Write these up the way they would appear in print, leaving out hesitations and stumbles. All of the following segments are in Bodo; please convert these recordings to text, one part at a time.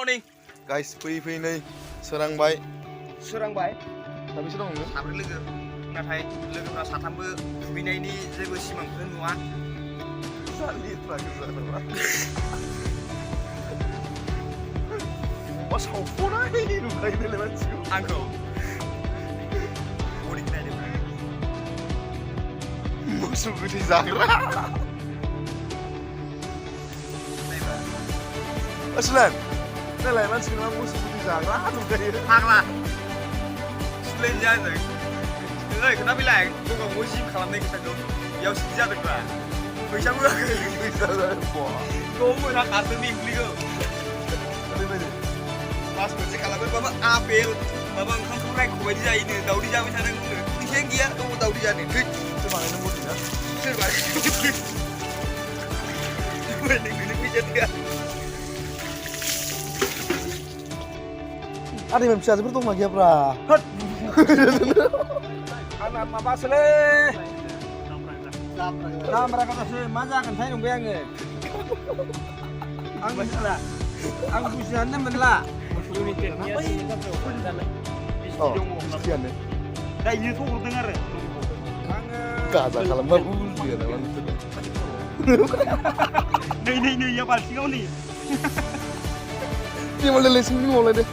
Morning. Guys, fui नै सोरांबाय साबेसे दं नोङो? साब्रै लोगो नाथाय लोगोफ्रा साथामबो दुगैनायनि जेबो सिमांखौनो नुवा। Salitra गोजा नामा? मा सावख'नाय नुखायो नालाय मानसिखौ। आंखौ बडिखौ नायदों। मोसौ गोथै जाग्रा। Aslan, नालाय मानसिखौ मा मोसौ गोथै जाग्रा नुखायो। फाग्ला सुलायनि जादों। नै खोथा फैलाय गगाव जिम खालामनाय खोथाखौ बेयाव सिद्धि जादोंब्रा। फैसा होआखै। फैसा जादों। थ' मोना खारदों बेंग्लिखौ। ओरैबायदि मास मोनसे खालामो माबा आपेल माबा ओंखामखौ रायख' बायदि जायोनो दावदै जाबाय थानांगौनो फैसायानो गैया दङ दावदै जानो थै सोर बानायनो बडि ना? सोरबा नोंनो फैसा गैया आदैमोन फिसाजोफोर दंना गैयाब्रा? आंना माबासोलै दामरा कथासो मा जागोनथाय नंबाय आङो आं मिथिला आं बुजिनानै मोनला Cristiano. दा इयो थहरदों आरो Gaza खालामबा बुजियो नामा नोंसोर? नै इया बाल्थिङाव नै Gimana lesson mulai deh?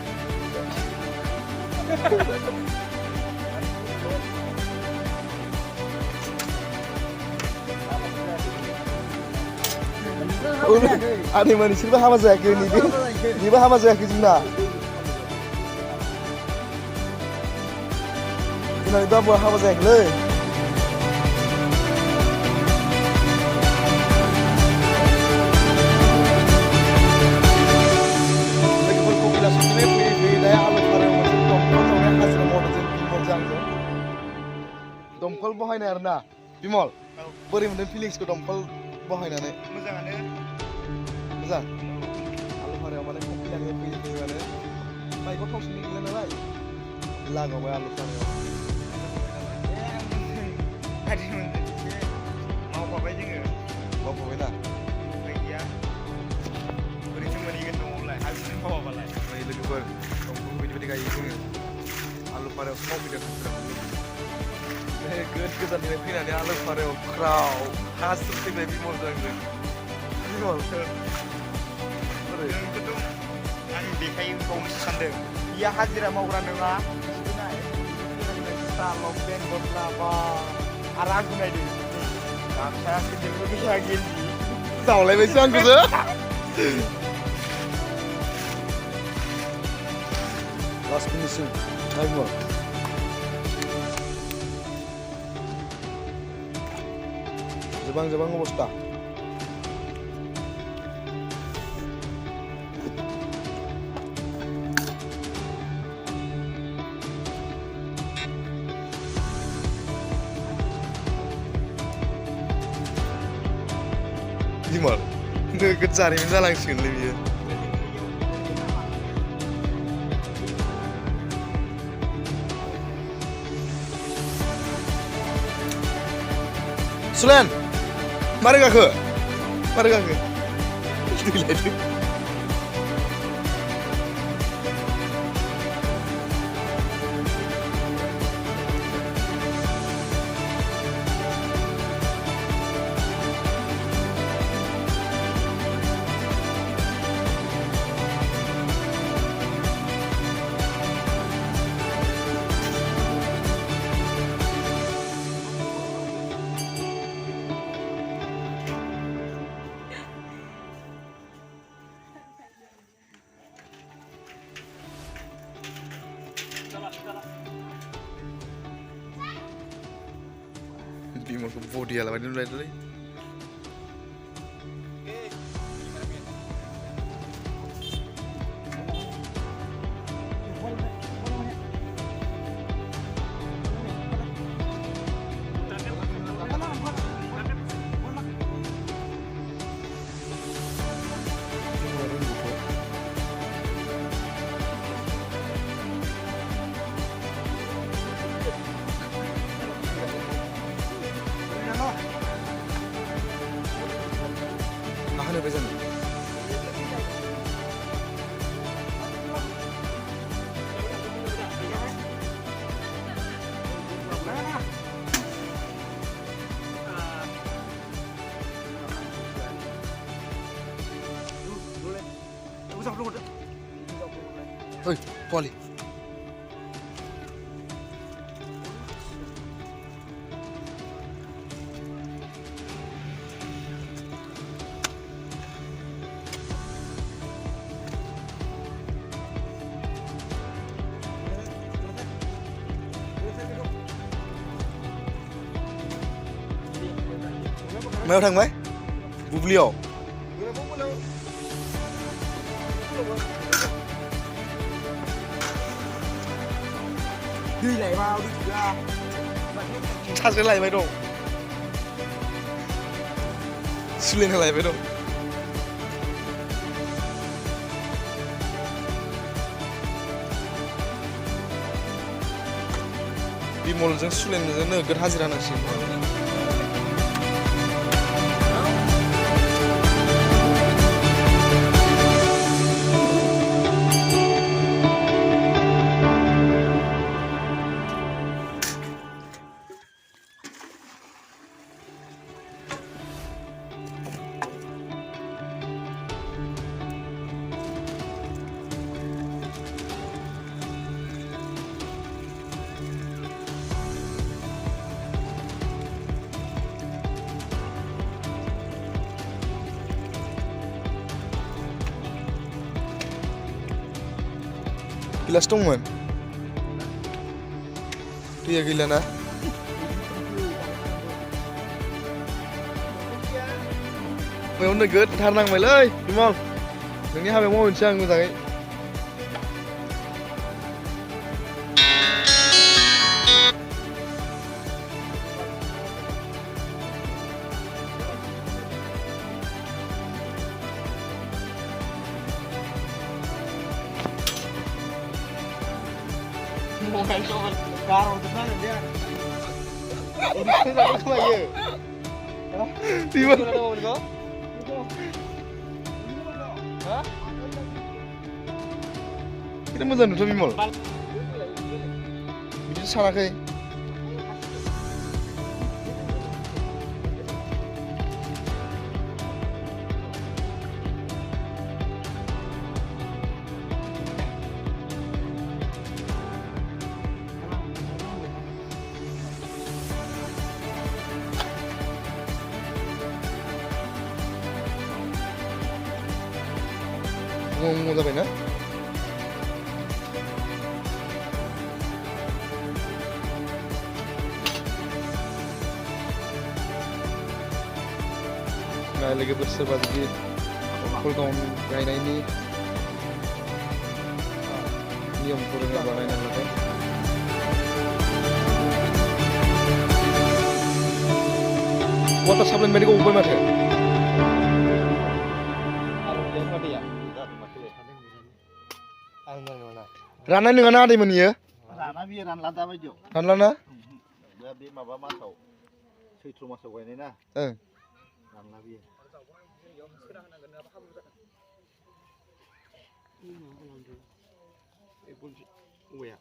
Ada mana sih bah hama zayak ini dia bah hama zayak jina. Ini dah buat hama zayak le. Domkol bahaयनाय आरोना बिमल बोरै मोनदों फिलिंसखौ domkol बाहायनानै मोजाङानो मोजां आलु फारायाव माने कफि लाङो फैयो माने बाइकआव थाव सोनो गैला नालाय लागावबाय आलु फारायाव मावफाबाय जोङो मावफाबाय ना उफाय गैया बोरैथो मोनहैगोन न'आवलाय आलुजों मावाबालाय ओमफ्राय लोगोफोर दमकल बायदि गायो जोङो आलु फारायावसो मावफैदों गोजाननिफ्राय फैनानै आलु फारायाव ख्राव हासुर फैबाय बिमलजों बिमल नोंखौथ' आं देखायो बावनोसो सानदों बियो हाजिरा मावग्रा नङा लंपेन्ट गस्ला बा आरो आंखौ नायदो गामसाया जेबो गैया गेन्जि जावलायबायसो आंखौसो लास्ट फिनिशिं नायगौ जोबां अबस्था बिमल नोगोद जारिमिन जालांसिगोनलै बियो सुलेन मारै गाखो दैलायदो बिमलखौ बडि आलाबायदि नुलायदोंलै जाबनो हरदो ओइ पवालि मायाव थांबाय बुब्लियाव दै लायबाव दै गैया सासे लायबाय दं सुलेना लायबाय दं बिमलजों सुलेनजों नोगोद हाजिरा नांसिगोन गिलास दंमोन दैया गैलाना बेयाव नोगोद थार नांबायलै बिमल नोंनि हाबायाव मावनोसै आं मोजाङै mobile karo tenan dia udah kemayo Bimal kita moजां नुथ' Bimal बिदि सानाखै mau ngapain ya? Nggak lagi bersebat di full tahun kain ini yang kurang banyak yang lain. Water supply medical ubah macam. Rana dengan ada di mana ya? rana biar ranla da baयदियाव Ranla na? दा बे माबा मासाव सैत्र मासाव गायनाय ना ranla बियो औवाया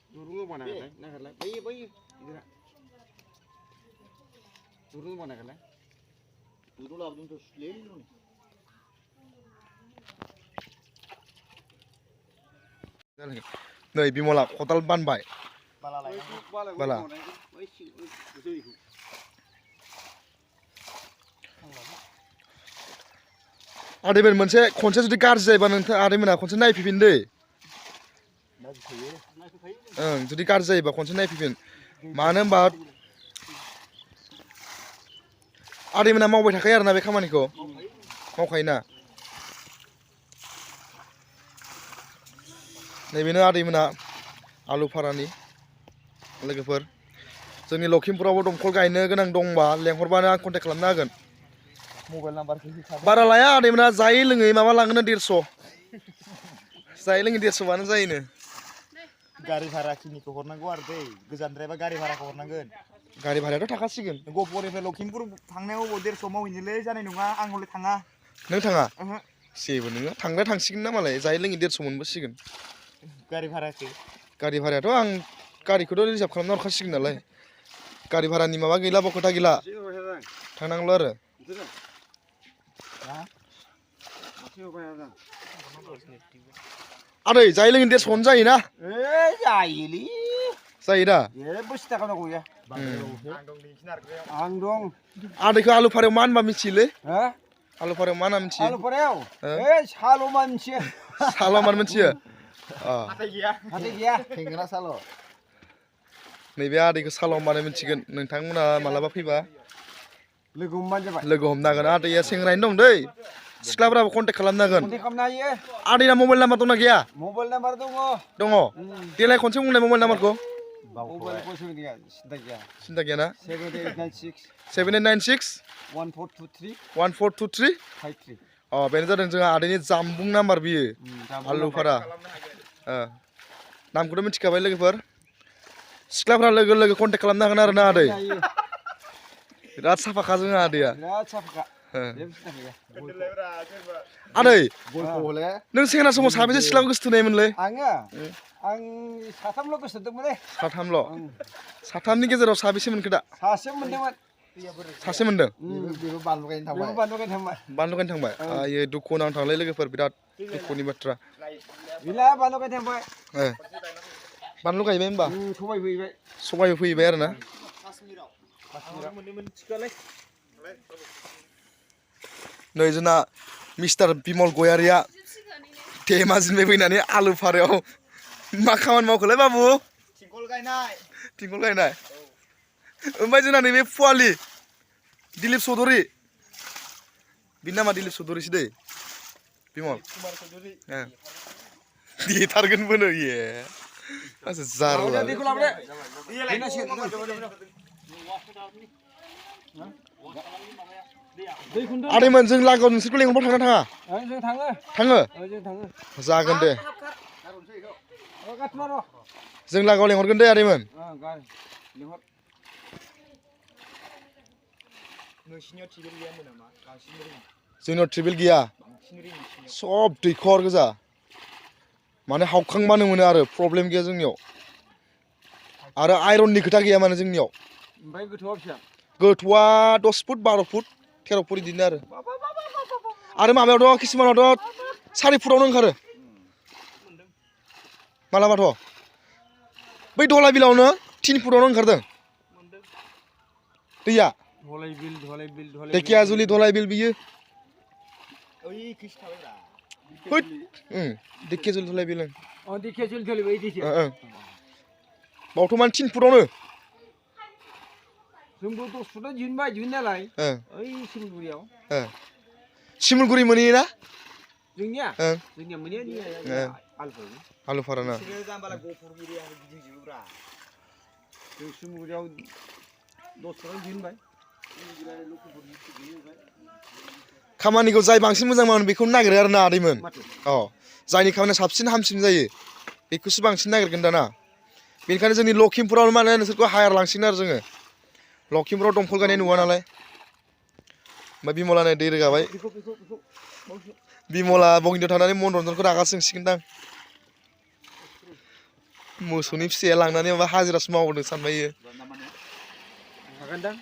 दुरुं बानायलाय नागारलाय बै इदिरा दुरुं बानायलाय दुरुं लाबोदोंथ' Sule Nei Bimola kotal banbai bala आदैमोन मोनसे खनसे जुदि गाज्रि जायोबा नोंथां आदैमोना खनसे नायफैफिन दै जुदि गाज्रि जायोबा खनसे नायफैफिन मानो होनबा आदैमोना मावबाय थाखायो आरोना बे खामानिखौ मावखायोना नैबेनो आदैमोना आलु फारानि लोगोफोर जोंनि लखिमपुरावबो दंखल गायनो गोनां दंबा लेंहरबानो आं कन्टेक्ट खालामनो हागोन मबाइल नाम्बारखौ होखाबाय बारा लाया आदैमोना जायै लोङै माबा लाङोनो 150 जायै लोङै 150 बानो जायोनो गारि भारा खिनिखौ हरनांगौ आरो दै गोजानद्रायबा गारि भाराखौ हरनांगोन गारि भारायाथ' थाखासिगोन गहपुरनिफ्राय लखिमपुर थांनायाव 150 मावहैनोलै जानाय नङा आं हले थाङा नों थाङा जेबो नङा थांग्रा थांसिगोन ना मालाय जायै लोङै 150 मोनबोसिगोन गारि भाराखौ गारियाथ' आं गारिखौथ' रिजार्भ खालामना हरखासिगोन नालाय गारि भारानि माबा गैला खोथा गैला थांनांगौल' आरो आदै जाय लोङै देरसन जायोना जायोलै जायो दा जेबो सिन्था खालामनांगौ गैया आं दं आदैखौ आलु फारायाव मा होनबा मिथियोलै हा आलु फारायाव मा होनना मिथियो आलु फारायाव साल'मा मिथियो साल'मान मिथियो हाथाय गैया थेंगोना साल' नैबे आदैखौ साल'मानो मिथिगोन नोंथांमोना मालाबा फैबा लोगो हमबानो जाबाय लोगो हमनो हागोन आदैया सेंग्रायैनो दं दै सिख्लाफोराबो कन्टेक्ट खालामनो हागोन कन्टेक्ट खालामनो हायो आदैना मबाइल नाम्बार दंना गैया मबाइल नाम्बार दङ दङ देलाय खनसे बुंलाय मबाइल नाम्बारखौ मबाइलखौ गैया सिन्था गैया ना 7896 7896 1423 1423 53 अ बेनो जादों जोंहा आदैनि जामबुं नाम्बार बियो आलुफारा नामखौथ' मिथिखाबाय लोगोफोर सिख्लाफ्रा लोगो लोगो कन्टेक्ट खालामनो हागोन आरो ना आदै बिराद साफाखा जोंहा आदैया बिराद साफाखा जेबो सिन्था गैया आदै गयखौले नों सेंग्रा समाव साबेसे सिख्लाखौ गोसोथोनायमोनलै आङो आं साथामल' गोसोदोंमोनलै साथामल' साथामनि गेजेराव साबेसे मोनखो दा सासे मोनदोंमोन सासे मोनदों बेबो बानलु गायनो थांबाय आयो दुखु नांथांलै लोगोफोर बिराद दुखुनि बाथ्रा गैला बानलु गायनो थांबाय बानलु गायबाय होनबा सबाय फैबाय सबायबो फैबाय आरो ना नै जोंना मिस्टार बिमल गयारिया धेमाजिनिफ्राय फैनानै आलु फारायाव मा खामानि मावखोलाय बाबु थिंखल गायनाय ओमफ्राय जोंना नैबे फुवालि दिलीप चौधुरी बिनि नामा दिलीप चौधुरीसो दै बिमल देथारगोनबो नो इये जारला आदैमोन जों लागोआव नोंसोरखौ लेंहरबा थांना थाङा थाङो जागोन दे जों लागोआव लेंहरगोन दे आदैमोन जोंनाव ट्रिबिल गैया सब दैखर गोजा माने हावखांबानो मोनो आरो प्रब्लेम गैया जोंनियाव आरो आइरननि खोथा गैया माने जोंनियाव गोथौआ 10 फुट 12 फुट 13 फुट बिदिनो आरो माबायावथ' किसुमानावथ' 4 फुटावनो ओंखारो मालाबाथ' बै धला बिलावनो 3 फुटावनो ओंखारदों दैया धेकियाजुलि धलाय बिल बियो धेकियाजुलि धलाय बिल बावथ' माने 3 फुटावनो जोंबो 10 फुटाव दिहुननायालाय सिमुलगुरि मोनहैयो ना जोंनिया मोनहैया आलुफारा ना जों सिमुलगुरियाव 10 फुटाव दिहुनबाय खामानिखौ जाय बांसिन मोजां मावो बेखौनो नागिरो आरो ना आदैमोन जायनि खामानिया साबसिन हामसिन जायो बेखौसो बांसिन नागिरगोन दाना बेनिखायनो जोंनि लखिमपुराव माने नोंसोरखौ हायार लांसिगोन आरो जोङो लखिमपुराव दंखल गायनाय नुवा नालाय ओमफ्राय बिमला नै दै रोगाबाय बिमला बगिनियाव थांनानै मनरन्जनखौ रागा सोंसिगोनदां मोसौनि फिसाया लांनानै माबा हाजिरासो मावदों सानबाय इयो हागोनदां